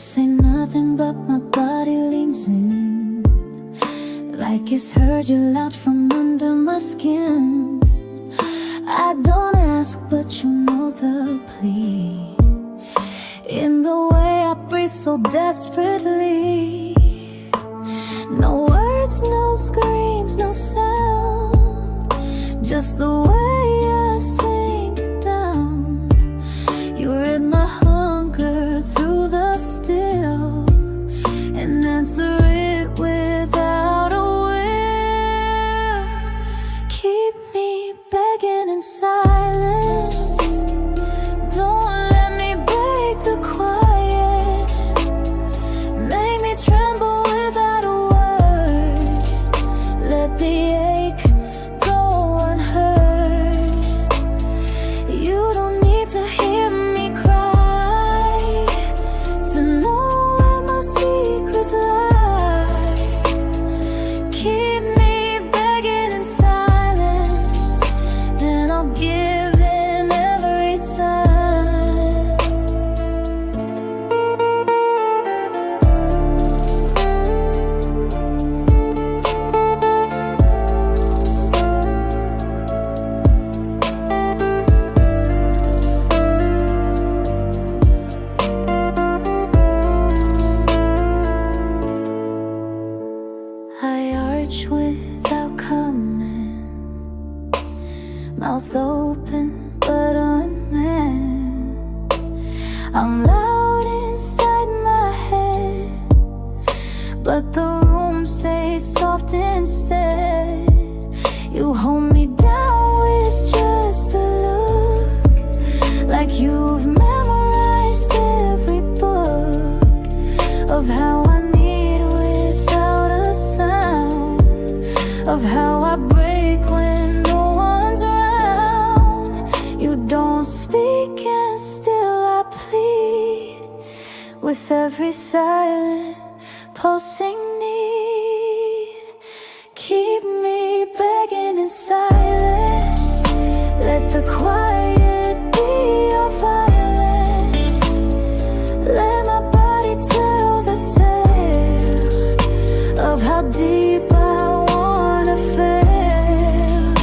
say nothing but my body leans in, like it's heard you loud from under my skin. I don't ask, but you know the plea in the way I breathe so desperately. No words, no screams, no sound, just the way I sink down. You read my hunger through the still and answer it without a will. Keep me begging in silence, don't let me break the quiet. Make me tremble without a word, let the ache go unheard. You don't need to hear me cry to know where my secrets lie. Keep me begging in silence, and I'll give in every time. I arch without coming, mouth open but unmanned. I'm loud inside my head, but the room stays soft instead. You hold me down with just a look, like you've memorized every book of how I need without a sound, of how I break when no one's around. You don't speak and still I plead, with every silent pulsing need. Keep me begging in silence, let the quiet be your violence. Let my body tell the tale of how deep I wanna fail.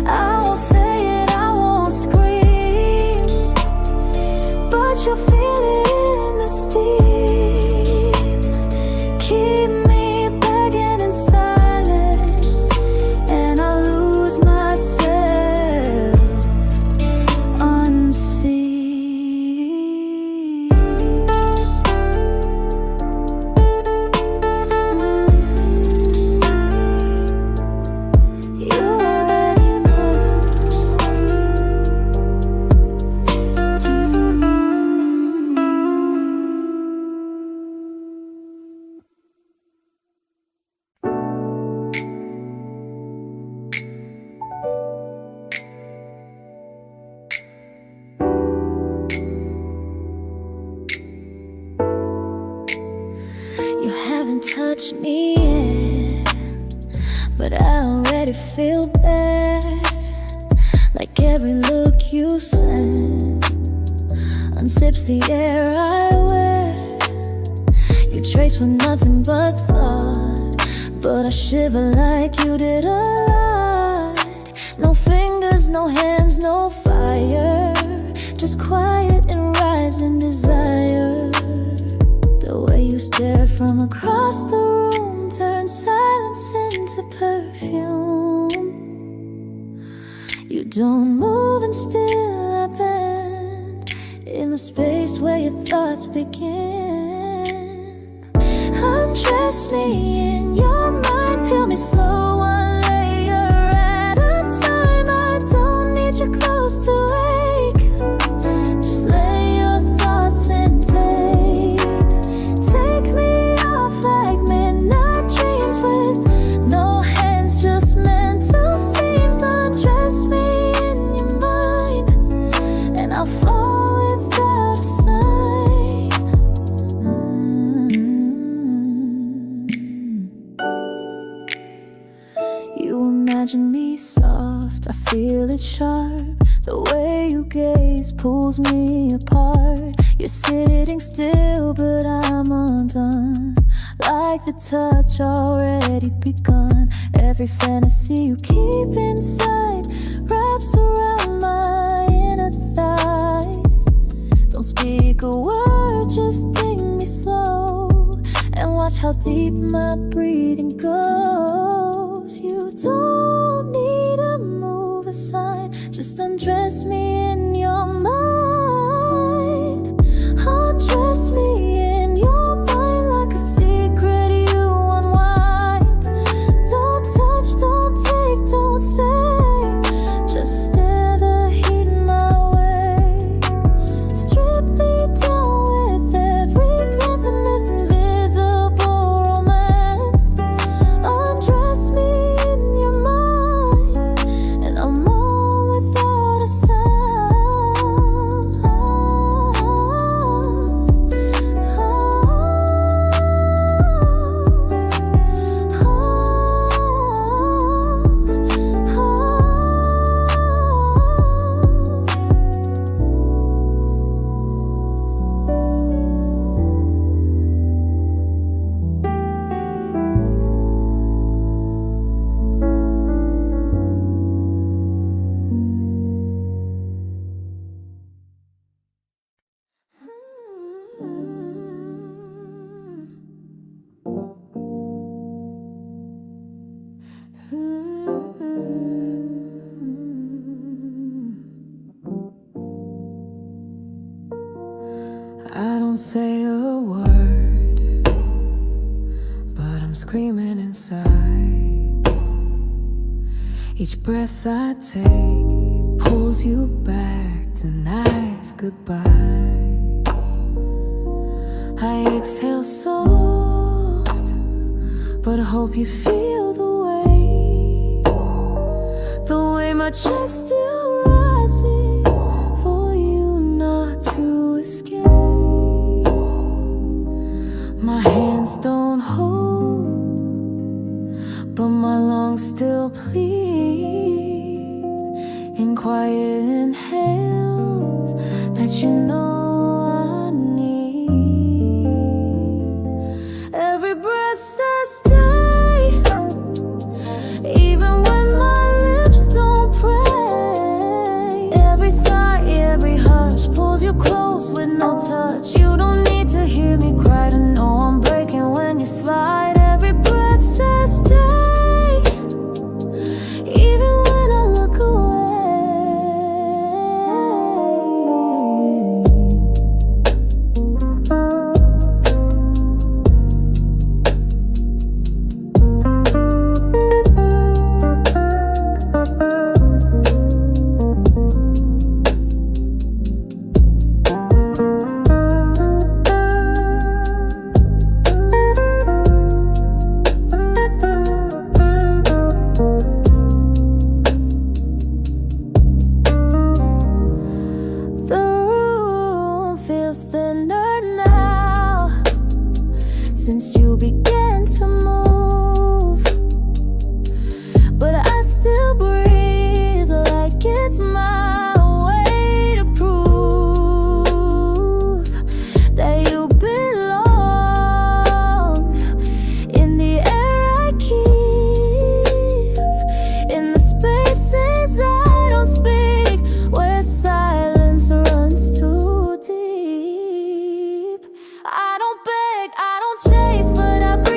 I won't say it, I won't scream, but you'll feel it in the steam. Keep me begging in silence, and I lose myself unseen. You already know. You haven't touched me yet, but I already feel bad. Like every look you send unzips the air I wear. You trace with nothing but thought, but I shiver like you did a lot. No fingers, no hands, no fire, just quiet and rising desire. The way you stare from across the room turns silence into perfume. You don't move and still I bend in the space where your thoughts begin. Undress me in your mind, peel me slow, one layer at a time. I don't need you close to wake, just lay your thoughts in vain. Take me off like midnight dreams with no hands, just mental seams. Undress me in your mind, and I'll fall without a sign. You imagine me soft, I feel it sharp. The way you gaze pulls me apart. You're sitting still, but I'm undone. Like the touch already begun. Every fantasy you keep inside wraps around my inner thighs. Don't speak a word, just think me slow, and watch how deep my breathing goes. You don't need to move aside, just undress me in your mind. Undress me in your mind like a secret you unwind. Don't touch, don't take, don't say, just stare the heat my way. Strip me down with every glance in this invisible romance. Undress me in your mind, and I'm all without a sound. I don't say a word, but I'm screaming inside. Each breath I take pulls you back to nice goodbye. I exhale soft, but I hope you feel the way my chest still rises for you not to escape. My hands don't hold, but my lungs still plead in quiet inhales that you know I need. Every breath says stay, even when my lips don't pray. Every sigh, every hush pulls you close with no touch. You don't need to hear me cry to know I'm breaking when you slide. Every breath says stay, even when I look away. The room feels thinner now since you began to move, but I still breathe like it's my way to prove that you belong in the air I keep, in the spaces I don't speak, where silence runs too deep. I don't beg, I don't chase, but I breathe.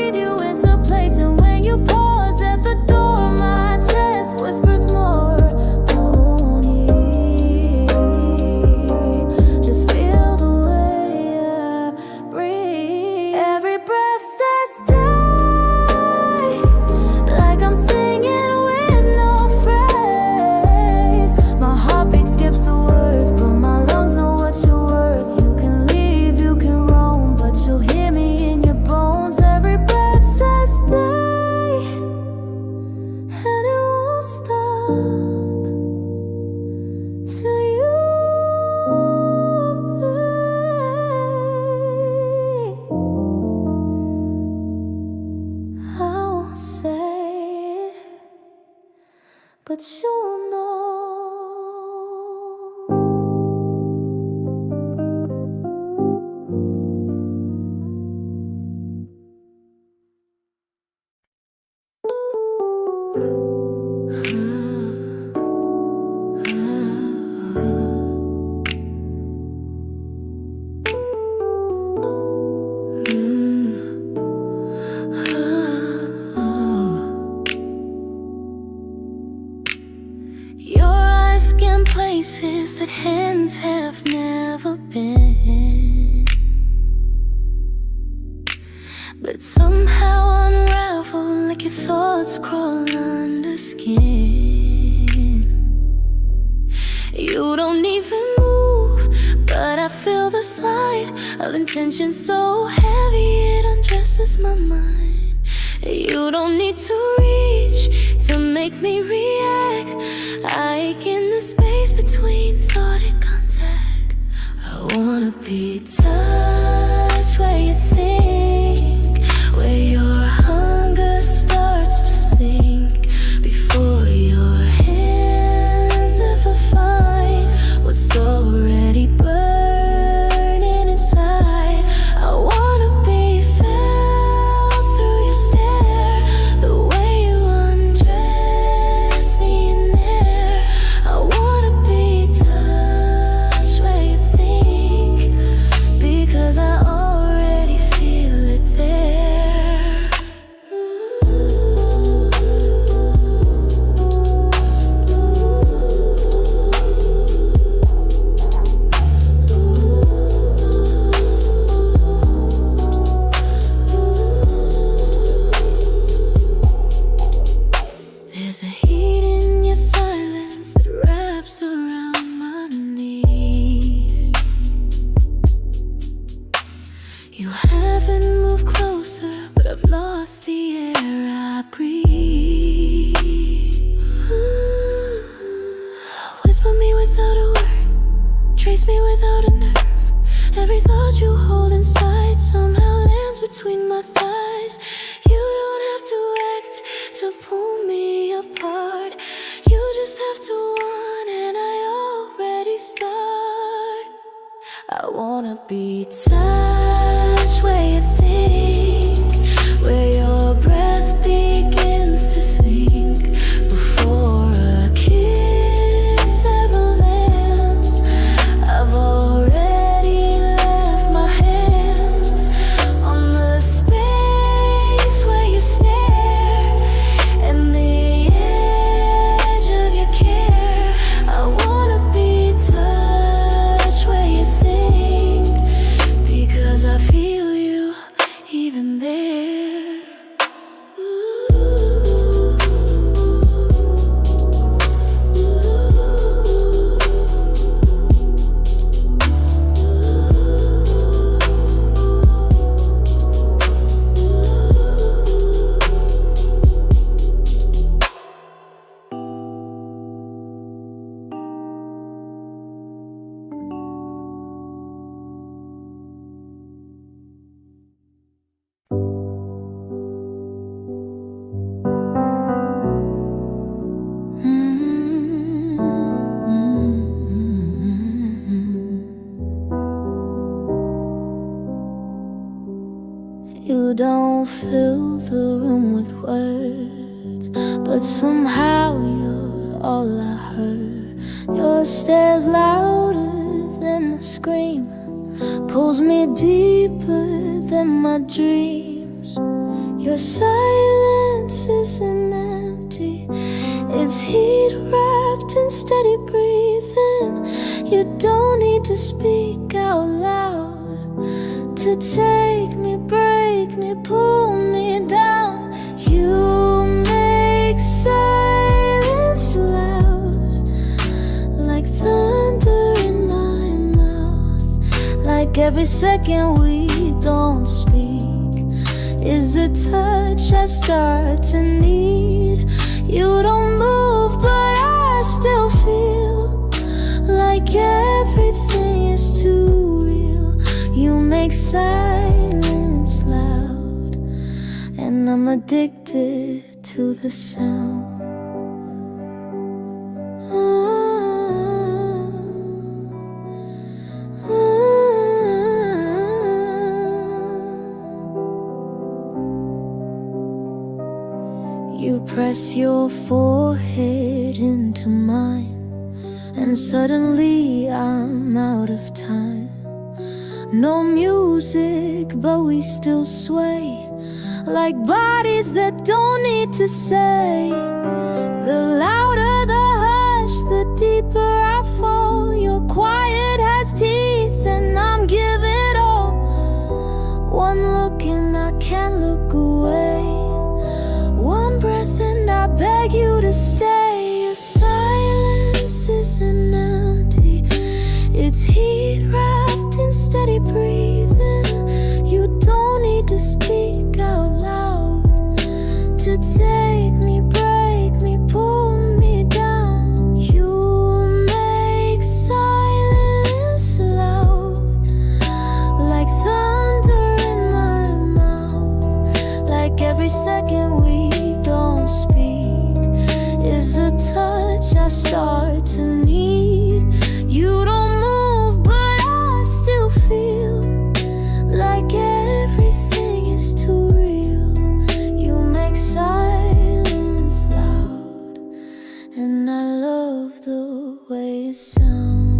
hands have never been, but somehow unravel like your thoughts crawl under skin. You don't even move, but I feel the slide of intention so heavy it undresses my mind. You don't need to reach to make me react. I ache in the space between thought and contact. I wanna be touched where you think, where your hunger starts to sink, before your hands ever find what's already burning inside. I wanna be felt through your stare, the way you undress me in there. I wanna be touched where you think, because I already feel it there. There's a heat in your silence that wraps around my knees. You haven't moved closer, but I've lost the air I breathe. Whisper me without a word, trace me without a nerve. Every thought you hold inside somehow lands between my thighs. You don't have to act to pull me apart. You just have to want, and I already start. I wanna be touched where you think, where your breath begins to sink, before a kiss ever lands. I've already left my hands on the space where you stare, and the edge of your care. I wanna be touched where you think, because I feel you even there. You don't fill the room with words, but somehow you're all I heard. Your stare's louder than a scream, pulls me deeper than my dreams. Your silence isn't empty, it's heat wrapped in steady breathing. You don't need to speak out loud to take me, break me, pull me down. You make silence loud, like thunder in my mouth. Like every second we don't speak is a touch I start to need. You don't move, but I still feel like everything is too real. You make silence loud, and I'm addicted to the sound. You press your forehead into mine, and suddenly I'm out of time. No music, but we still sway, like bodies that don't need to say. The louder the hush, the deeper I fall. Your stay. Your silence isn't empty, it's heat wrapped in steady breathing. You don't need to speak out loud to take me, break me, pull me down. You make silence loud, like thunder in my mouth. Like every second we don't speak is a touch I start to need. You don't move, but I still feel like everything is too real. You make silence loud, and I love the way it sounds.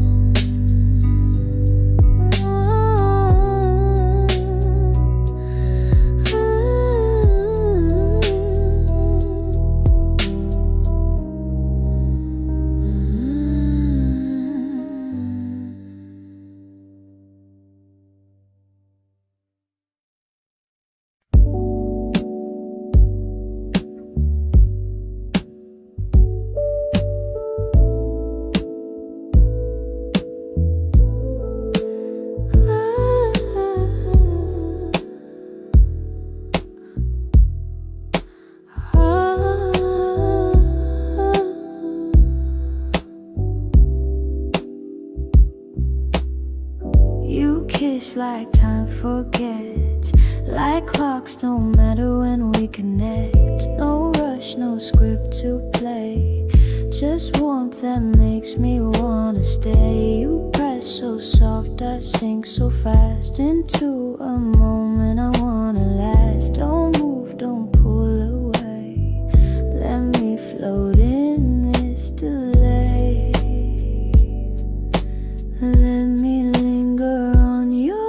Like time forgets, like clocks don't matter when we connect. No rush, no script to play, just warmth that makes me wanna stay. You press so soft, I sink so fast into a moment I wanna last. Don't move, don't pull away, let me float in this delay. Let me linger on your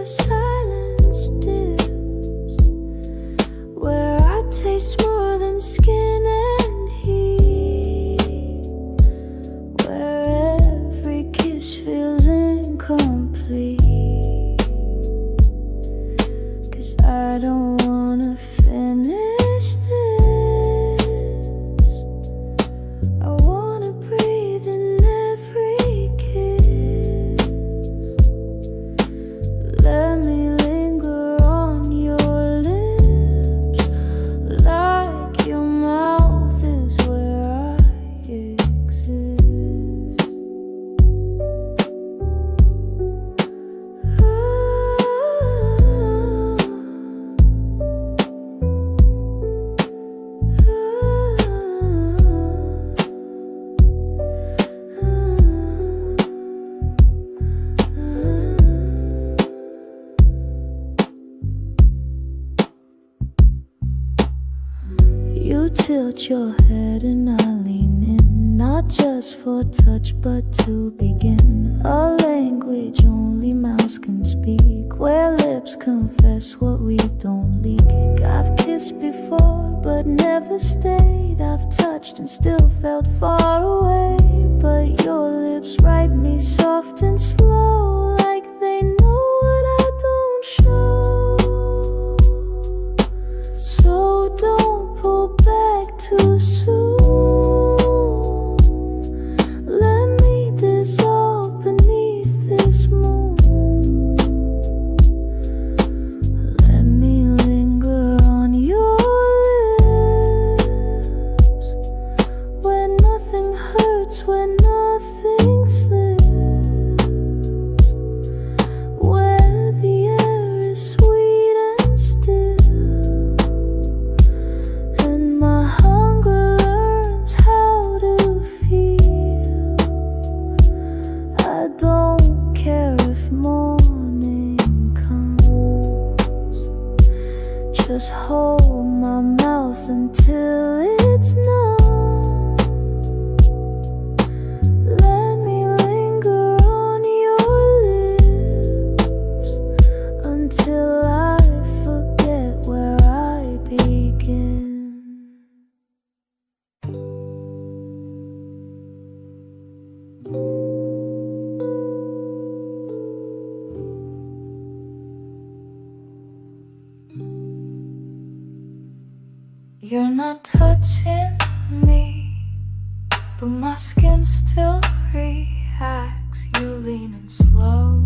silence dips, where I taste more than skin and heat, where every kiss feels incomplete. 'Cause I don't wanna finish this, I wanna breathe in every kiss. Let me linger on your lips, like your mouth is where I exist. You tilt your head and I lean in, not just for touch but to begin. A language only mouths can speak, where lips confess what we don't leak. I've kissed before but never stayed, I've touched and still felt far away. But your lips write me soft and slow, like they know what I don't show. So don't pull back too soon, let me dissolve beneath this moon. Let me linger on your lips, where nothing hurts, where nothing slips, where the air is sweet and still, and my hunger learns how to feel. I don't care if morning comes, just hold my mouth until it's numb. Let me linger on your lips until I forget where I begin. touching me, but my skin still reacts. You leaning slow,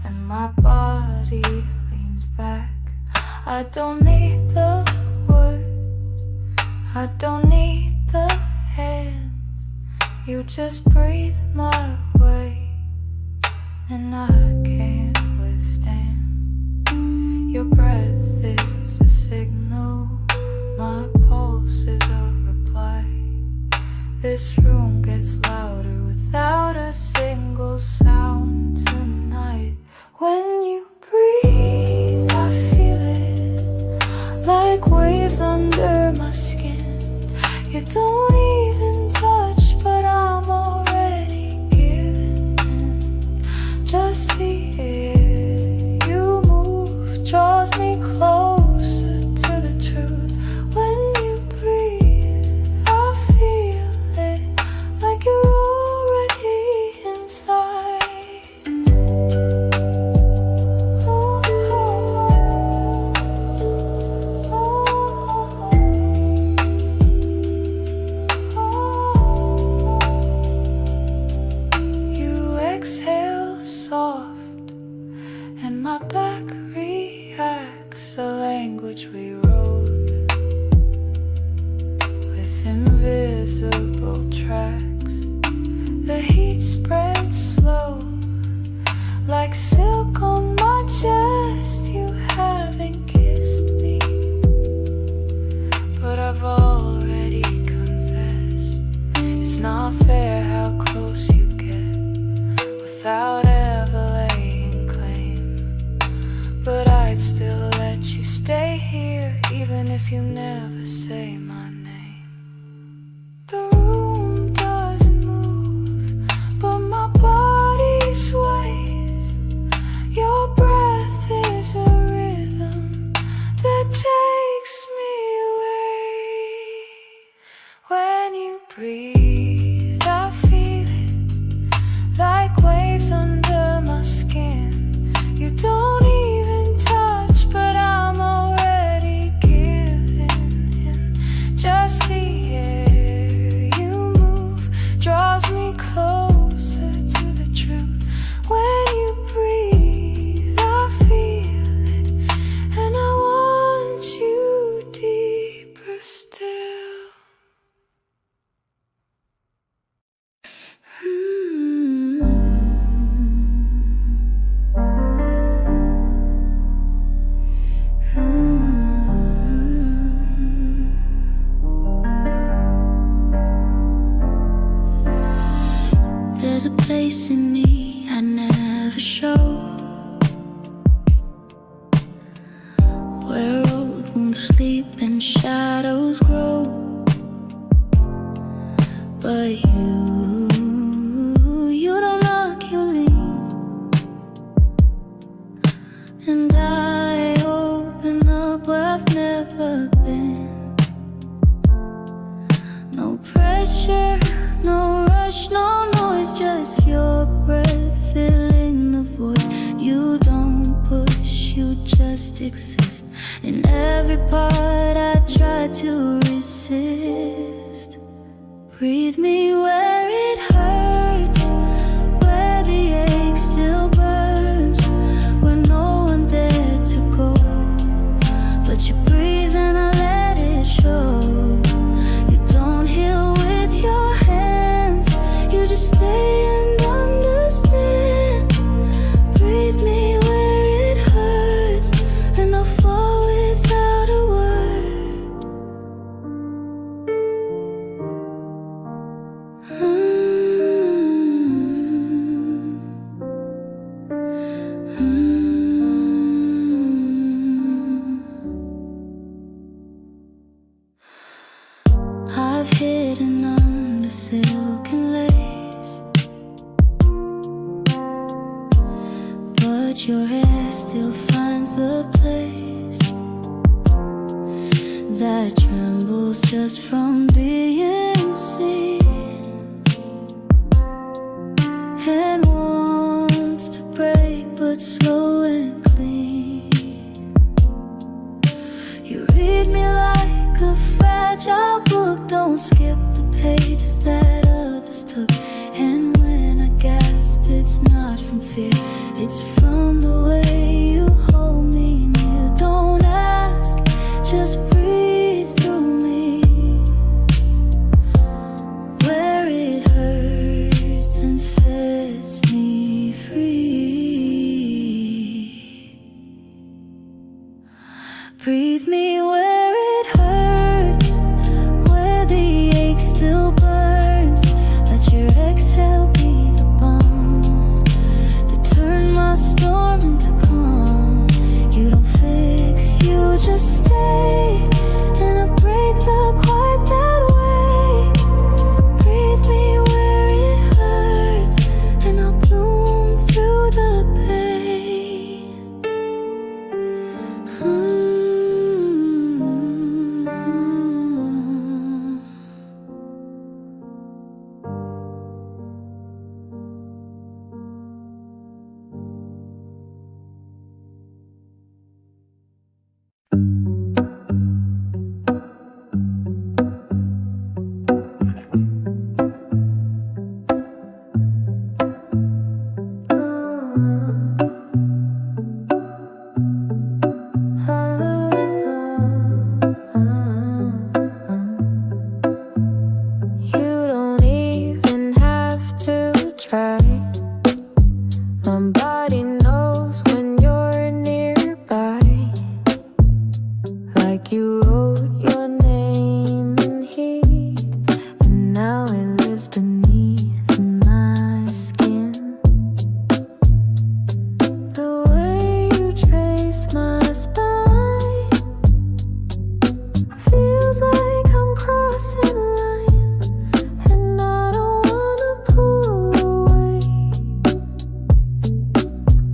and my body leans back. I don't need the words, I don't need the hands. You just breathe my way, and I can't withstand. Your breath is a signal, my pulse is a reply. This room gets louder without a single sound tonight. When you breathe, I feel it like waves under my skin. You don't even touch, but I'm already giving in. Just the air you move draws me closer to the truth. When you breathe, I feel it like you're already inside. You exhale soft, and my back reacts. A language we wrote with invisible tracks. The heat spreads slow, like silk on my chest. You haven't kissed me, but I've already confessed. It's not fair how close you get without ever laying claim. But I'd still let you stay here, even if you never say my name. The room doesn't move, but my body sways. Your breath is a rhythm that takes me away. When you breathe, I feel it like waves under my skin. You don't even touch, but I'm already giving in. Just the air you move draws me closer to the truth. When you breathe, I feel it, and I want you deeper still. There's a place in me I never show, where old wounds sleep and shadows grow. But you don't knock, you lean, and I open up where I've never been. No pressure, no rush, no noise, just your breath filling the void. You don't push, you just exist. In every part I try to resist. Breathe me where it hurts, where the ache still burns, where no one dared to go. But you breathe and I let it show. You don't heal with your hands, you just stay and understand. Breathe me where it hurts, and I'll fall without a word. I've hidden under silken lace, but your hair still finds the place that trembles just from being seen, and wants to break but slow and clean. You read me like won't skip the pages that others took. And when I gasp, it's not from fear, it's from the way you hold me near. Don't ask, just breathe through me. Where it hurts and sets me free. Breathe me where it hurts, where the ache still burns. Let your exhale be the balm to turn my storm into calm. You don't fix, you just stay, and I break the quiet that way. Breathe me where it hurts, and I'll bloom through the pain. You don't even have to try. My body knows when you're nearby, like you wrote your name in heat, and now it lives beneath my skin. The way you trace my spine feels like I'm crossing a line, and I don't wanna pull away.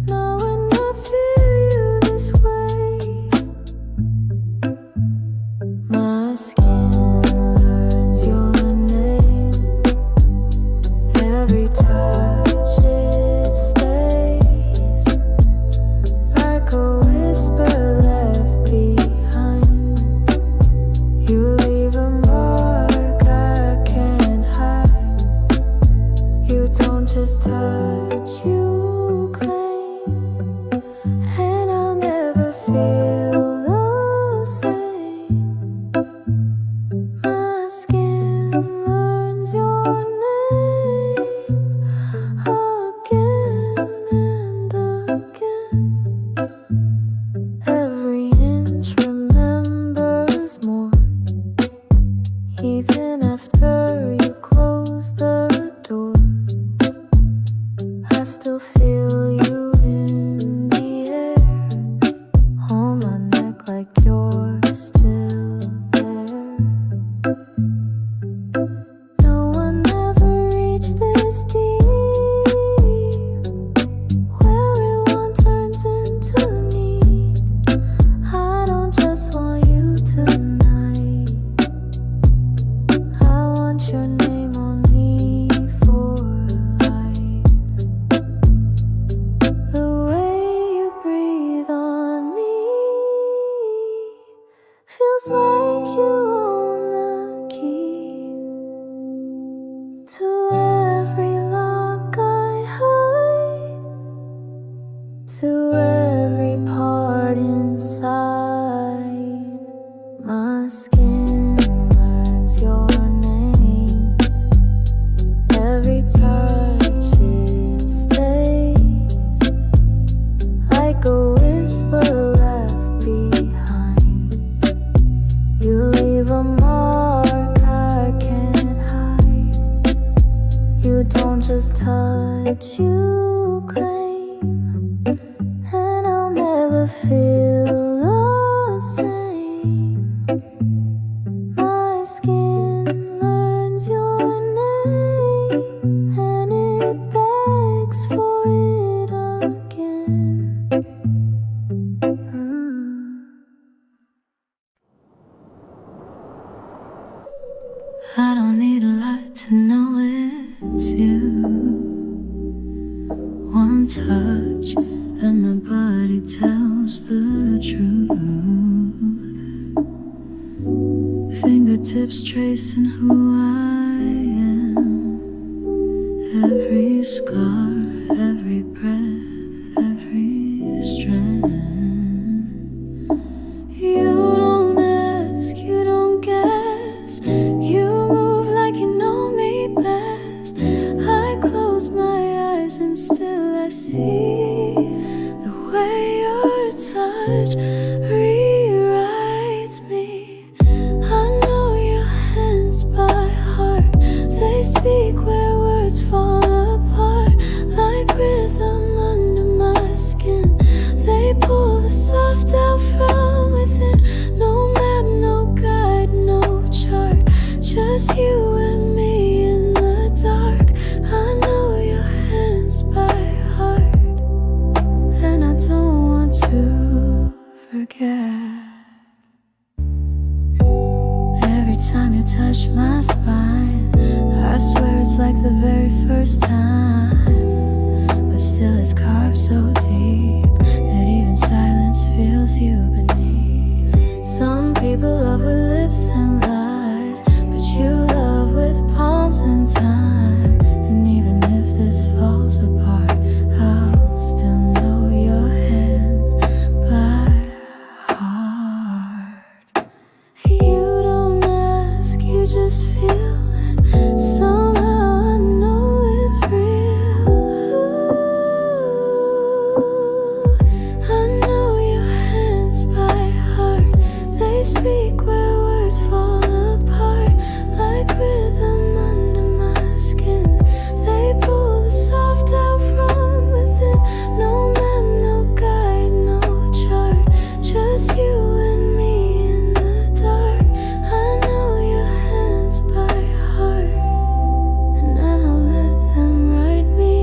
Knowing I feel you this way, my skin learns your name. Every touch it stays, like a whisper left behind. You leave a mark I can't hide. You don't just touch, you claim, and I'll never feel the same. My skin learns your name again and again. Every inch remembers more, even after you close the door. I still feel you in the air, on my neck like you're still there. No one ever reached this deep, where everyone turns into need. I don't just want you tonight, I want your name on me for life. The way you breathe on me feels like you own the key to every lock I hide, to every part inside. My skin learns your name. Every touch it stays, like a whisper left behind. You leave a mark I can't hide. You don't just touch, you claim, and I'll never feel the same. My skin learns your name, and it begs for it again. I don't need a lot to know it's you. One touch and my body tells the truth. fingertips tracing who I am. Every scar, every breath, every strand. You don't ask, you don't guess. You move like you know me best. I close my eyes and still I see the way your touch rewrites me. I know your hands by heart. They speak where words fall apart. Like rhythm under my skin. They pull the soft out from within. No map, no guide, no chart. Just you and me in the dark. I know your hands by heart. And I don't want to forget. Every time you touch my spine, I swear it's like the very first time. But still it's carved so deep that even silence feels you beneath. Some people love with lips and lies, but you love with palms and time. And even if this falls apart, I'll still know your hands by heart. You don't ask, you just feel it. Somehow I know it's real. I know your hands by heart. They speak where words fall apart. Like rhythm under my skin. They pull the soft out from within. No map, no guide, no chart. Just you and me in the dark. I know your hands by heart. And then I'll let them write me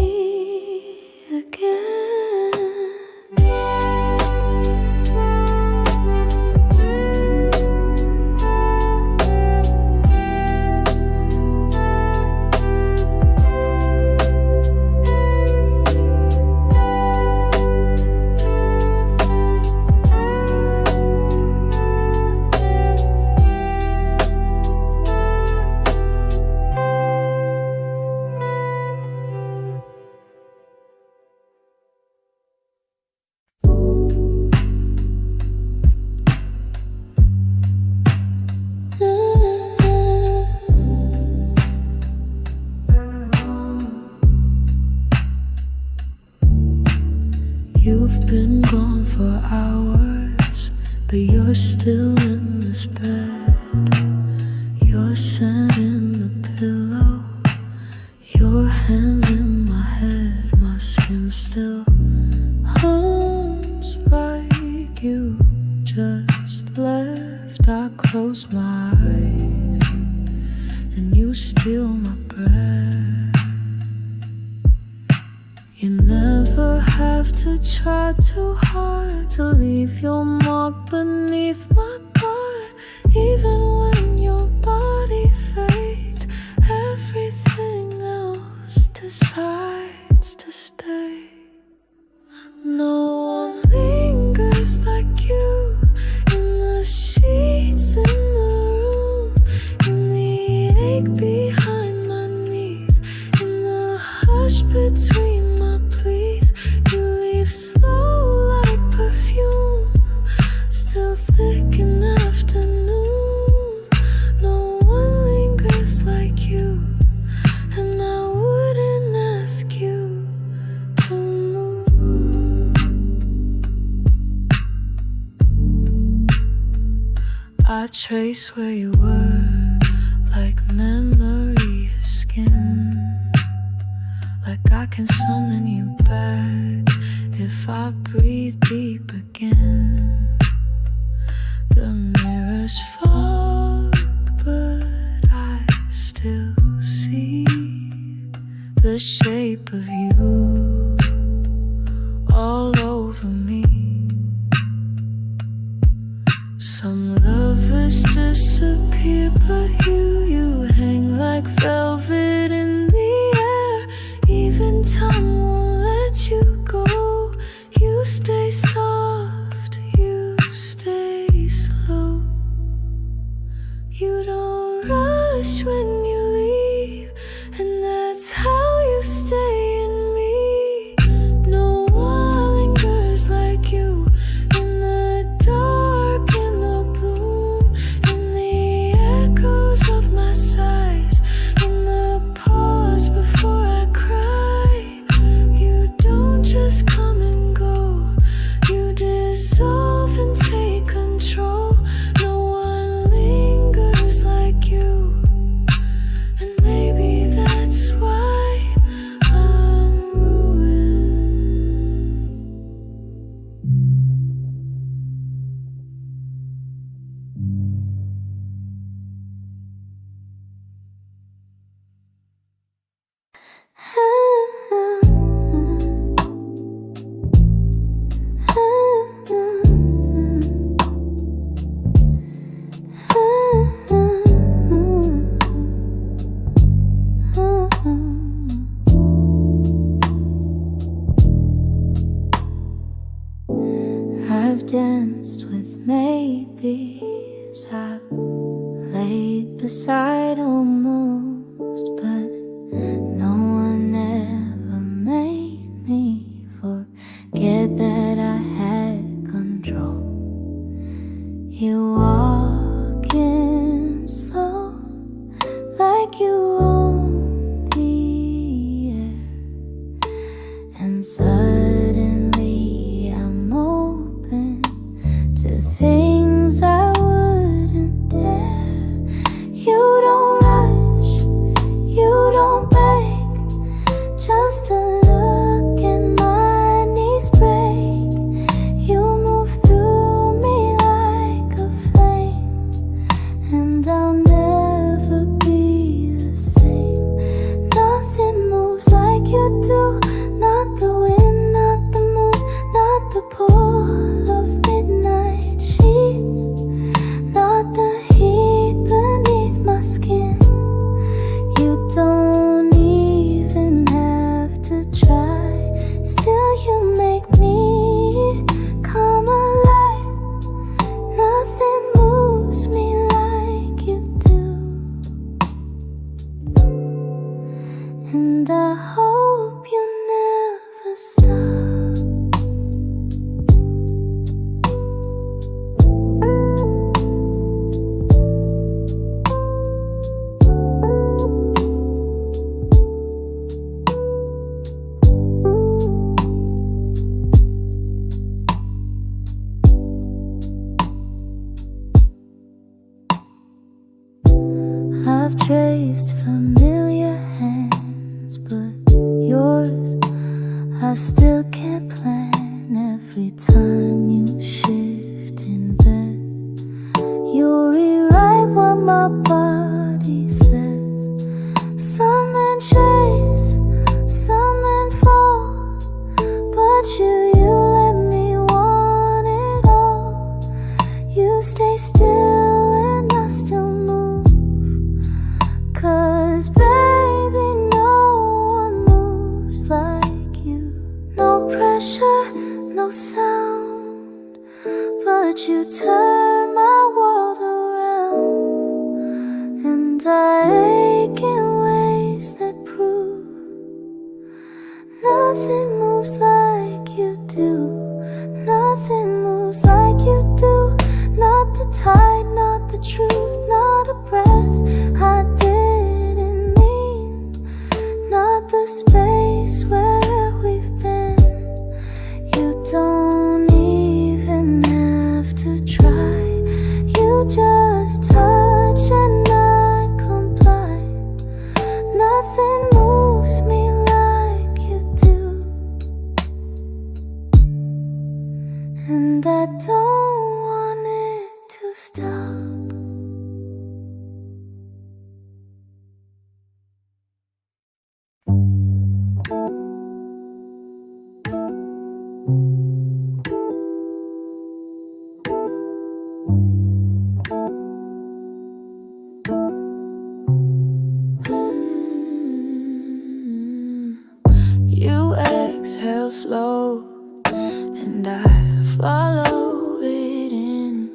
again. You've been gone for hours, but you're still in this bed. Your scent in the pillow, your hands in my head. My skin still hums like you just left. I close my eyes and you steal my breath. You never have to try too hard to leave your mark beneath my guard. Even when your body fades, everything else decides to stay. No one lingers like you in the sheets, in the room, in the ache behind my knees, in the hush between please. You leave slow like perfume, still thick in afternoon. No one lingers like you, and I wouldn't ask you to move. I trace where you were, like memory of skin. Like I can summon you back if I breathe deep again. The mirrors fog, but I still see the shape of you all over me. Some lovers disappear, but you hang like velvet in the air. Even time won't let you go. You stay soft, you stay slow. You don't rush when you leave, and that's how you stay in me. No one lingers like you, in the dark, in the bloom, in the echoes of my sighs, in the pause before I cry. You don't just come and go, you dissolve and take control. No one lingers like you, and maybe that's why I'm ruined. I've danced with maybes, I've laid beside almost, but no one ever made me forget that I had control. You walk in slow, like you own the air, and suddenly I'm open to things I wouldn't dare. You don't rush, you don't beg, just a look and my knees break. You move through me like a flame, and I'll never be the same. Nothing moves like you do, not the wind, not the moon, not the pull of midnight sheets, not the heat beneath my skin. You don't even have to try, still you make me come alive. Nothing moves me like you do, and I hope you never stop. I've traced familiar hands, but yours I still can't plan. Every time you shift in bed, you rewrite what my body says. Some men chase, some men fall, but you let me want it all. You stay still and I still move, 'cause baby, no one moves like you. No pressure, no sound, but you turn my world around, and I ache in ways that prove nothing moves like you do. Nothing moves like you do. Not the tide, not the truth, not a breath I didn't mean, not the space where we've been. You don't even have to try, you just touch and I comply. Nothing moves me like you do, and I don't want it to stop. You exhale slow, and I follow it in.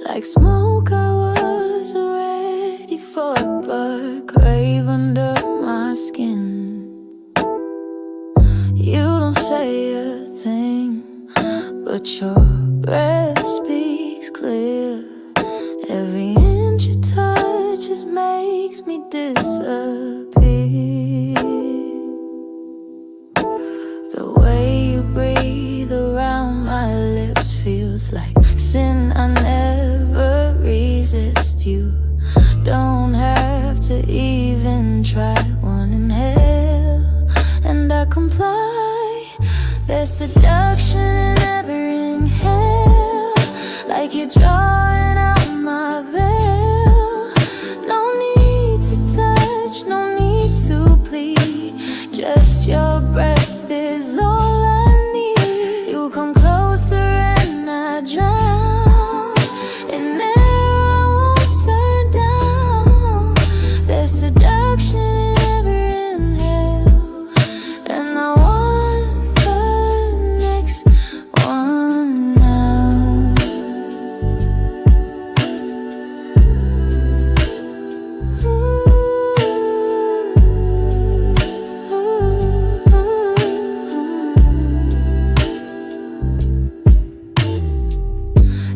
Like smoke, I wasn't ready for makes me disappear. The way you breathe around my lips feels like sin. I never resist you. Don't have to even try. One inhale and I comply. There's seduction in every inhale, like you're drawing out my veil. No need to touch, no need to plead. Just your breath is all I need. You come closer and I drown in air I won't turn down. There's seduction in every inhale, and I want the next one now.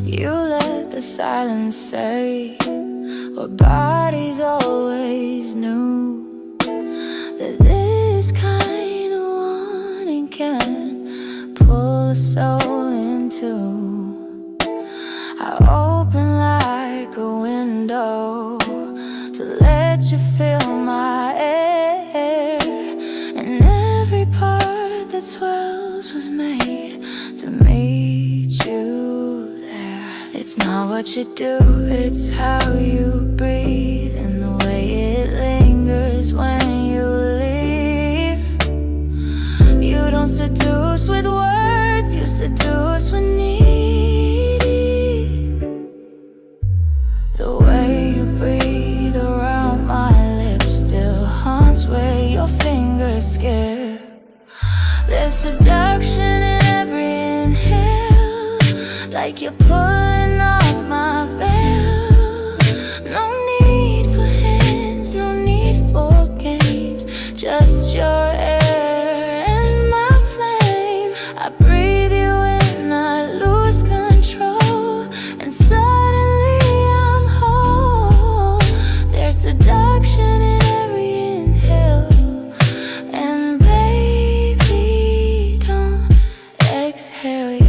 You let the silence say our bodies always knew that this kind of wanting can pull a soul in two. I open like a window to let you fill my air, and every part that swells was made to meet you there. It's not what you do, it's how you breathe, and the way it lingers when you leave. You don't seduce with words, you seduce with needy. The way you breathe around my lips still haunts where your fingers skip. There's seduction in every inhale, like you're pulling off my veil. No need for hands, no need for games, just your air and my flame. I breathe you in, I lose control, and suddenly I'm whole. There's seduction in every inhale, and baby, don't exhale yet.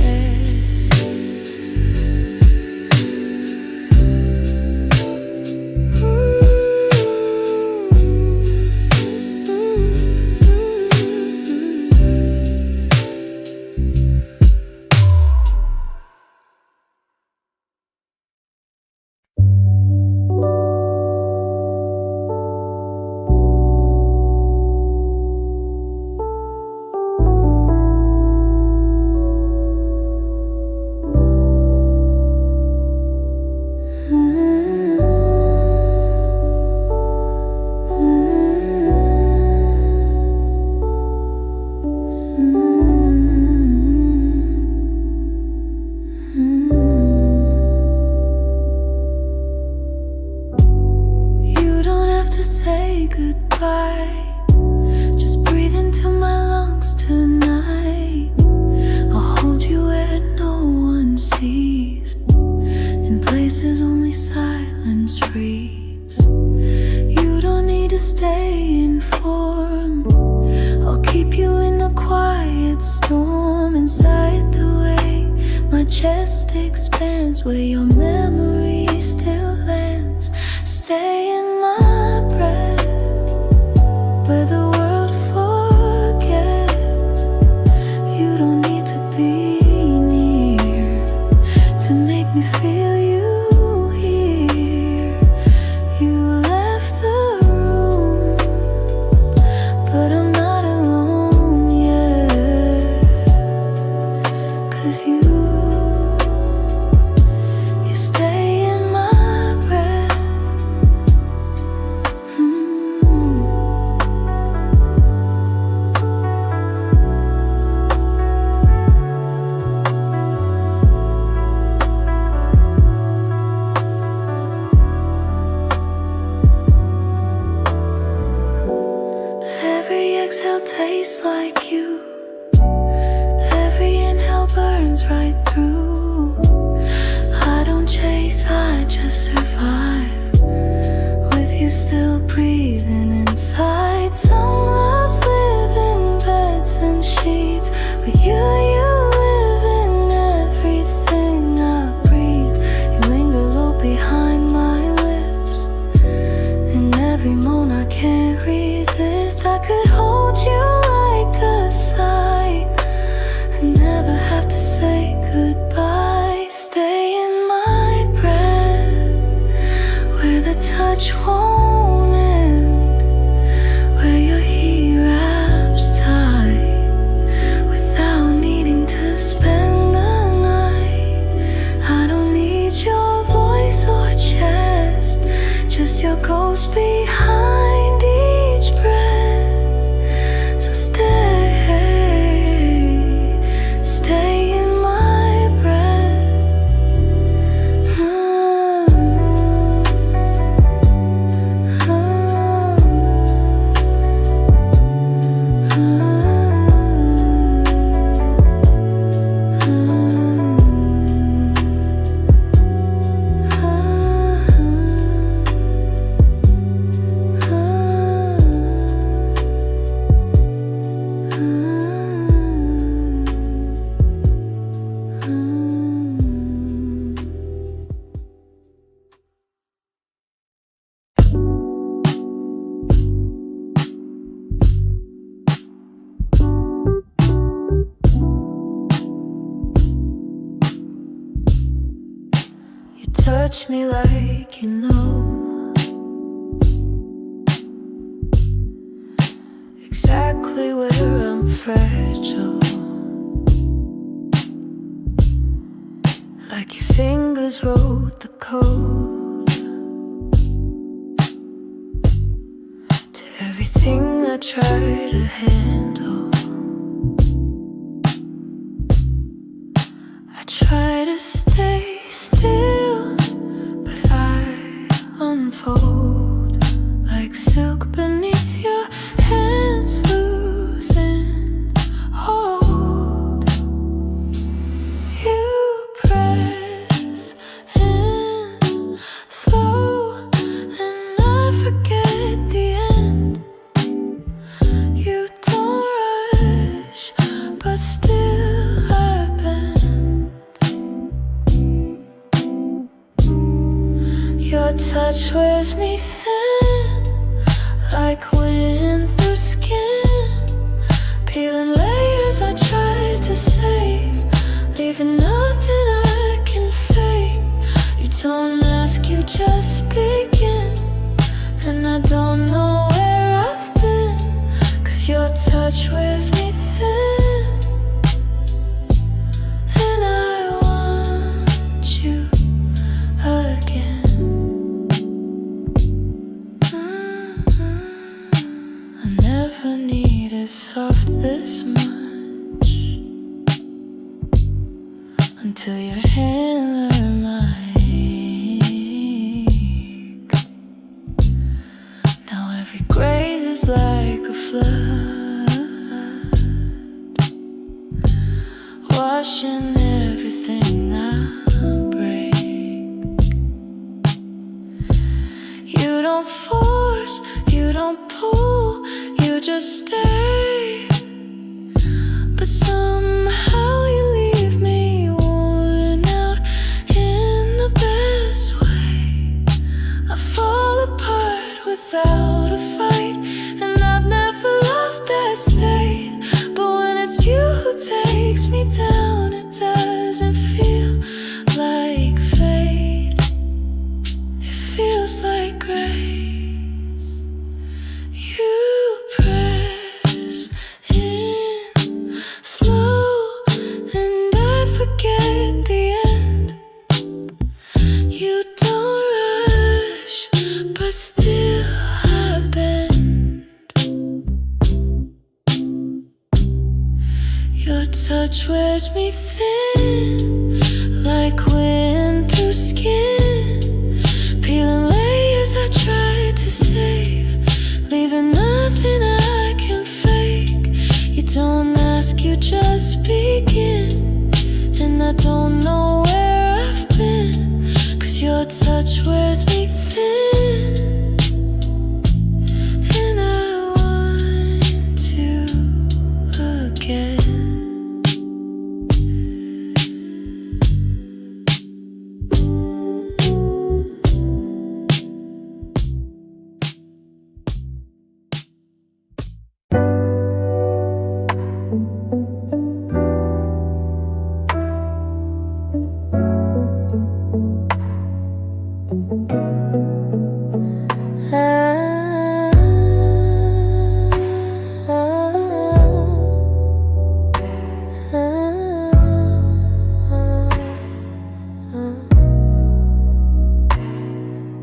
You don't have to say goodbye, just breathe into my lungs tonight. I'll hold you where no one sees, in places only silence reads. You don't need to stay informed, I'll keep you in the quiet storm. Inside the way my chest expands, where your memory still lands. Stay in my breath, where the world forgets. You don't need to be near to make me feel you here. You left the room, but I'm not alone yet. 'Cause you stay in my breath. Every exhale tastes like you. Every inhale burns right through. I don't chase, I just survive with you you still breathing inside. Some loves live in beds and sheets, but you live in everything I breathe. You linger low behind my lips. In every moan I can't resist. I could hold you like a sigh and never have to say goodbye. Stay in my breath, where the touch won't end, where your heat wraps tight without needing to spend the night. I don't need your voice or chest, just your ghost behind each breath. So stay in my breath. You touch me like you know exactly where I'm fragile, like your fingers wrote the code to everything I try to handle. I try to stay still, but I unfold like silk beneath your hands, losing hold. You press in slow, and I forget the end. You don't rush, but still I bend. Your touch wears me thin, like wind through skin, peeling layers I tried to save, leaving nothing I can fake. You don't ask, you just begin, and I don't know where I've been, 'cause your touch wears me thin, and I want you again. I never needed soft this much until your hand learned my ache. Now every graze is like a flood, washing everything I break. You don't force, you don't pull, you just stay, but somehow you leave me worn out in the best way. I fall apart without a fight, and I've never loved that state. But when it's you who takes me down, it doesn't feel like fate, it feels like grace. You press in slow, and I forget the end. You don't rush, but still I bend. Your touch wears me thin, like wind through skin, peeling layers I tried to save, leaving nothing I can fake. You don't ask, you just begin, and I don't know where I've been, 'cause your touch wears me thin, I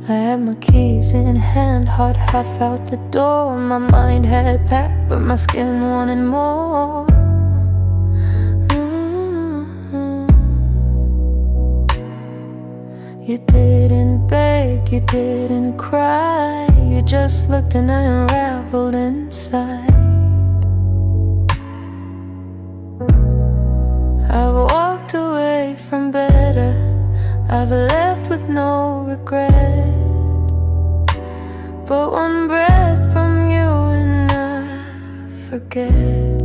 had my keys in hand, heart half out the door. My mind had packed, but my skin wanted more. You didn't beg, you didn't cry. You just looked and I unraveled inside. I've walked away from better, I've left with no regret. But one breath from you and I forget.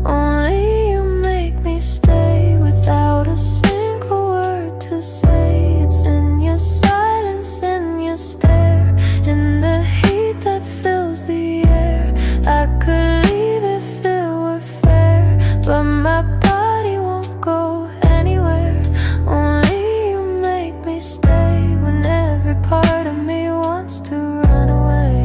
Only you make me stay without a single word to say. It's in your silence, in your stare, in the heat that fills the air. I could leave if it were fair, but my body won't go anywhere. Only you make me stay when every part of me wants to run away.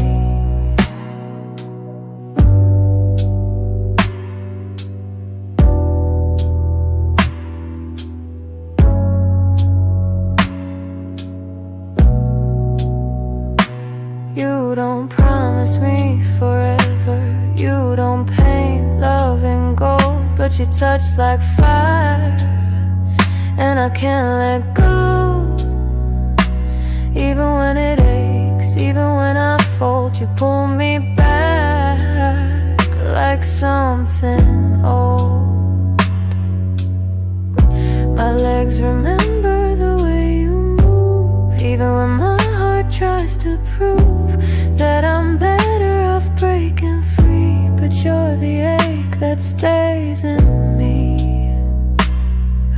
You don't promise me forever, you don't paint love in gold, but you touch like fire, and I can't let go. Even when it aches, even when I fold, you pull me back like something old. My legs remember the way you move, even when my heart tries to prove that I'm better off breaking free. But you're the ache that stays in me.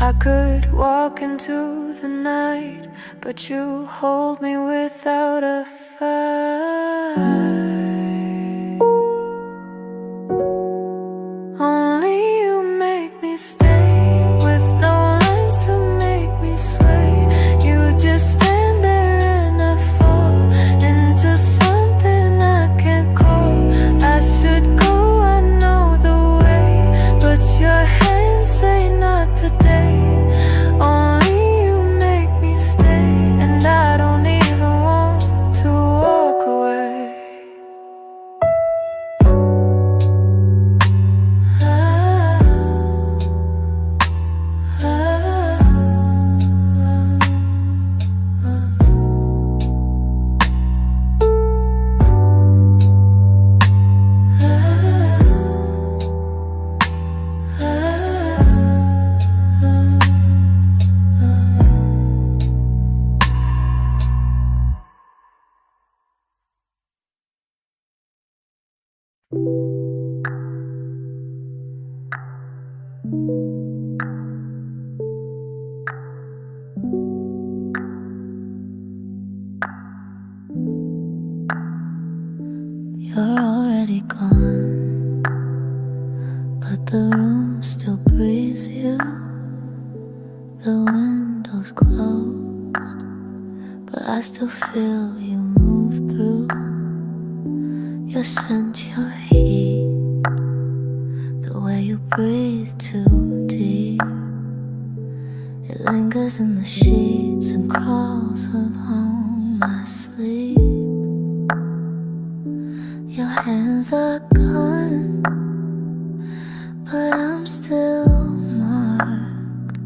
I could walk into the night, but you hold me without a fight. Only you make me stay, with no lines to make me sway. You just stand there and I fall into something I can't call. I should go, I know the way, but your hands say not today. Only you make me stay, and I don't even want to walk away. You're already gone, but the room still breathes you. The window's closed, but I still feel you move through. Your scent, your heat, the way you breathe too deep. It lingers in the sheets and crawls along my sleep. Your hands are gone, but I'm still marked.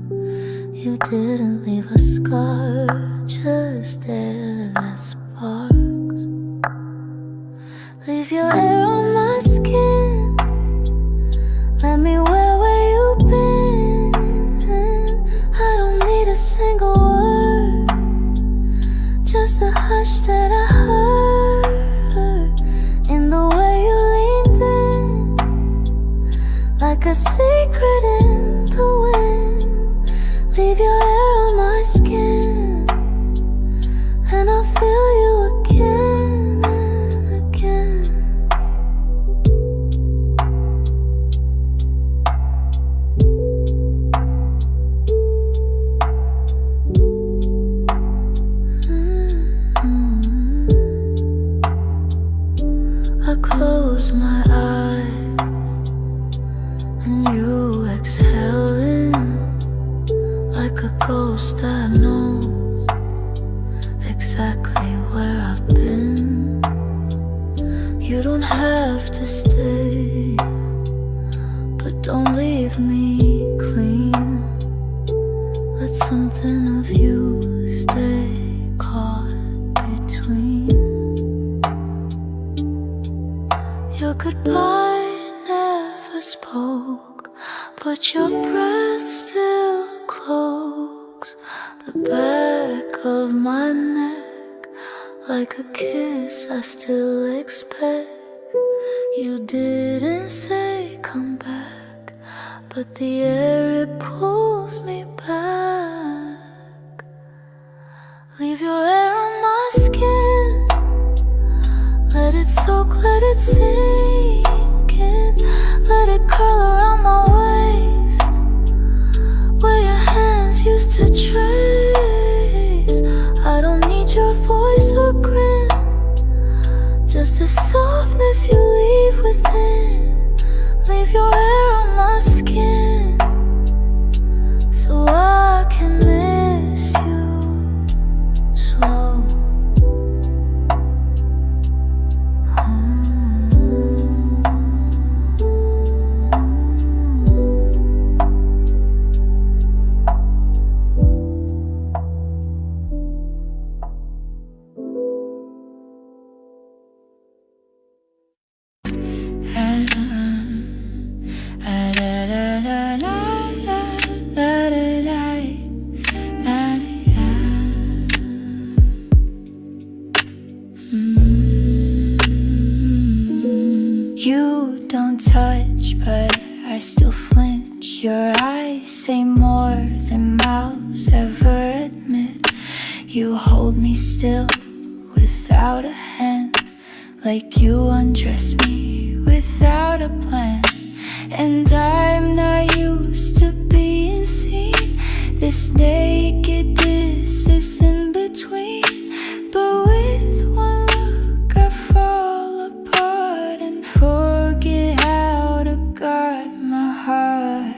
You didn't leave a scar, just air that sparks. Leave your hair on my skin, let me wear where you've been. I don't need a single word, just a hush that I heard. In the way you leaned in, like a secret in the wind. Leave your hair on my skin, and I'll feel you again and again. close my eyes and you exhale in like a ghost that knows exactly where I've been. You don't have to stay, but don't leave me clean. Let something of you stay caught between. Your goodbye never spoke, but your breath still cloaks the back of my neck. Like a kiss I still expect. You didn't say come back, but the air it pulls me back. Leave your hair on my skin, let it soak, let it sink in. Let it curl around my waist, where your hands used to trace. I don't need your voice or grin, just the softness you leave within. Leave your hair on my skin, so I can miss you slow. You don't touch, but I still flinch. Your eyes say more than mouths ever admit. You hold me still without a hand, like you undress me without a plan. And I'm not used to being seen, this nakedness is in between. But with one look I fall apart and forget how to guard my heart.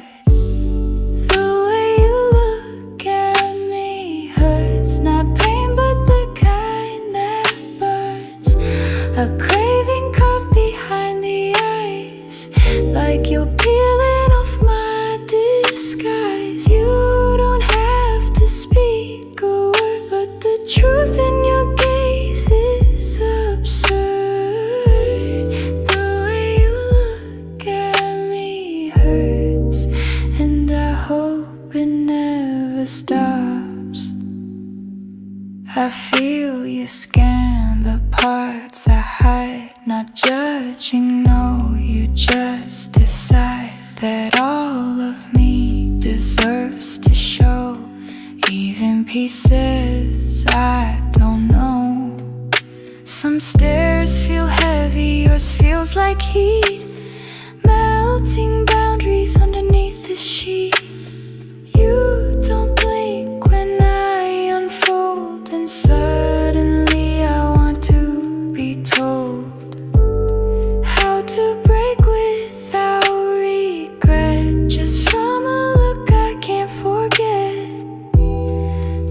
The way you look at me hurts, not pain but the kind that burns. A craving carved behind the eyes, like you're peeling off my disguise. You don't have to speak a word, but the truth in your gaze is absurd. The way you look at me hurts, and I hope it never stops. I feel you scan the parts I hide, not judging, no, you just decide that all of me deserves to show, even pieces I don't know. Some stares feel heavy, yours feels like heat, melting boundaries underneath the sheet. You don't blink when I unfold, and suddenly I want to be told how to break without regret, just from a look I can't forget.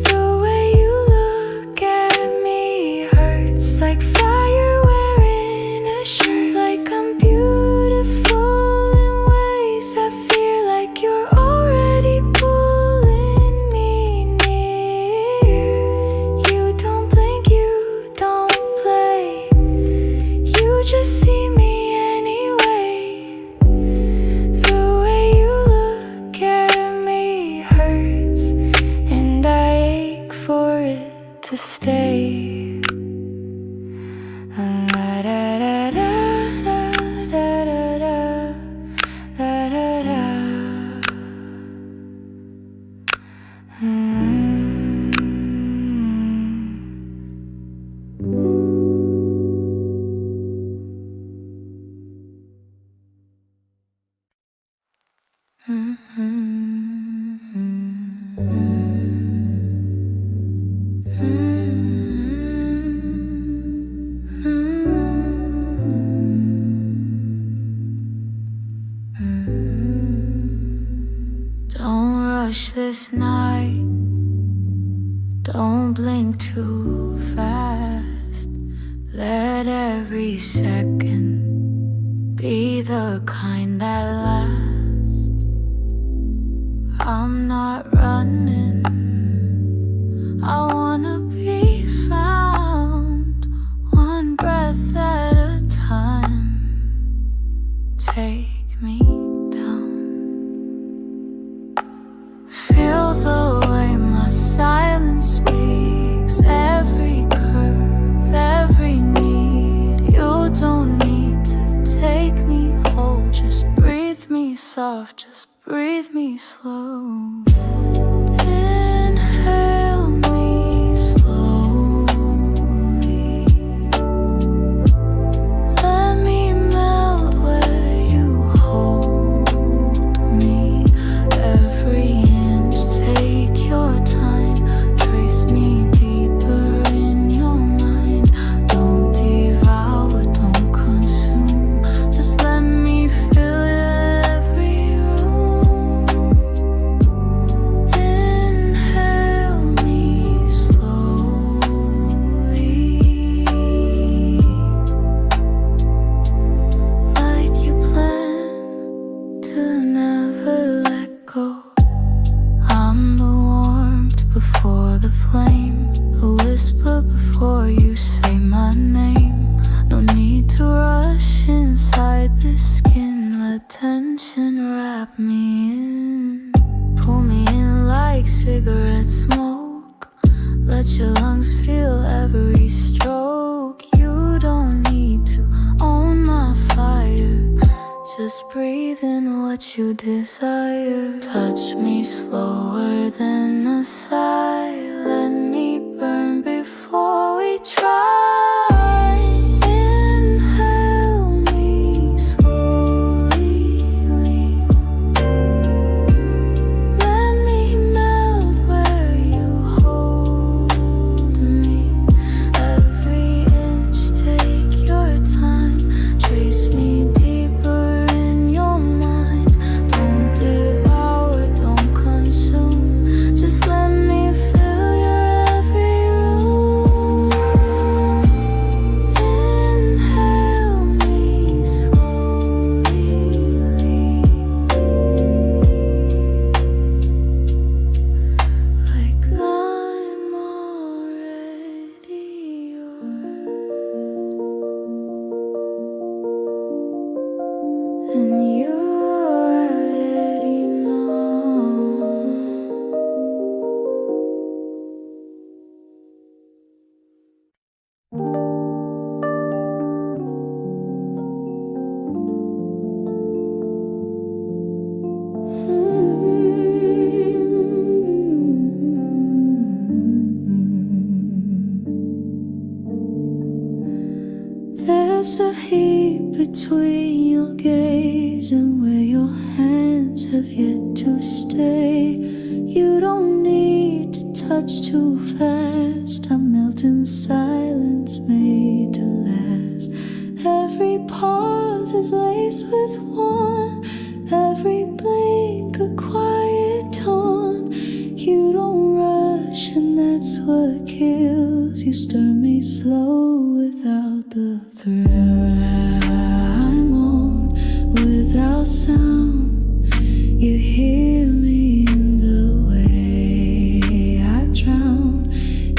The way you look at me hurts, like fire wearing a shirt, like I'm beautiful in ways I fear, like you're already pulling me near. You don't blink, you don't play, you just see me anyway. The way you look at me hurts, and I ache for it to stay. La da da da da da da da da da. this night. Don't blink too fast. Let every second be the kind that lasts. I'm not running, I wanna be found, one breath at a time. Take me down. Feel the way my silence speaks, every curve, every need. You don't need to take me whole, just breathe me soft, just breathe me slow. Inhale me slowly. Let me melt where you hold me. Every inch, take your time. Trace me deeper in your mind. Don't devour, don't consume. Just let me fill every room. Inhale me slowly. Like you planned to never let go. I'm the warmth before the flame, the whisper before you say my name. No need to rush inside this skin. Let tension wrap me in. Pull me in like cigarette smoke. Let your lungs feel every stroke. You don't need to own my fire. Just breathe in what you desire. Touch me slower than a sigh. Let me burn before we try. Inhale me slowly. Let me melt where you hold me. Every inch, take your time. Trace me deeper in your mind. Don't devour, don't consume. Just let me fill your every room. Inhale me slowly. Like I'm already yours, and you already know. There's a heat between your gaze and where your hands have yet to stay. You don't need to touch too fast. I melt in silence made to last. Every pause is laced with one. Every blink a quiet tone. You don't rush, and that's what kills. You stir me slow without the thrill. I'm on without sound. You hear me in the way I drown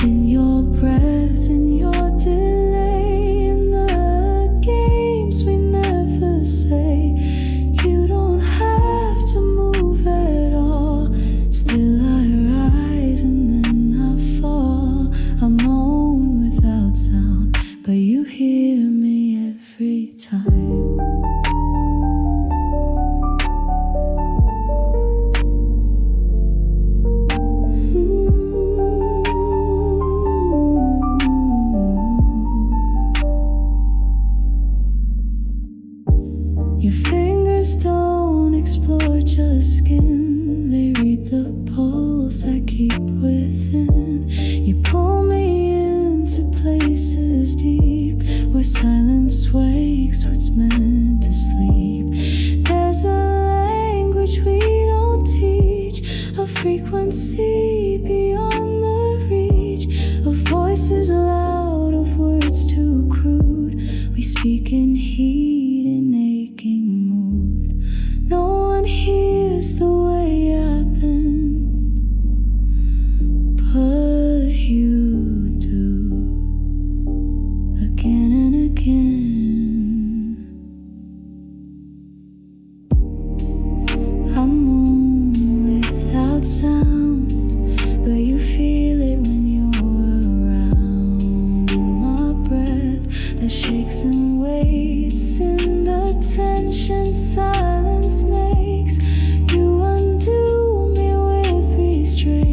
in your breath and your delay. In the games we never say. You don't have to move at all. Still I rise and then I fall. I'm on without sound, but you hear me every time. Your fingers don't explore just skin. They read the pulse I keep within. You pull me into places deep where silence wakes what's meant to sleep. There's a language we don't teach, a a frequency beyond the reach of voices loud, of words too crude. We speak in heat and aching mood. No one hears the way I've been, but you do, again and again. I moan without sound, but you feel it when you're around. In my breath that shakes and waits, in the tension silence makes. You undo me with restraint.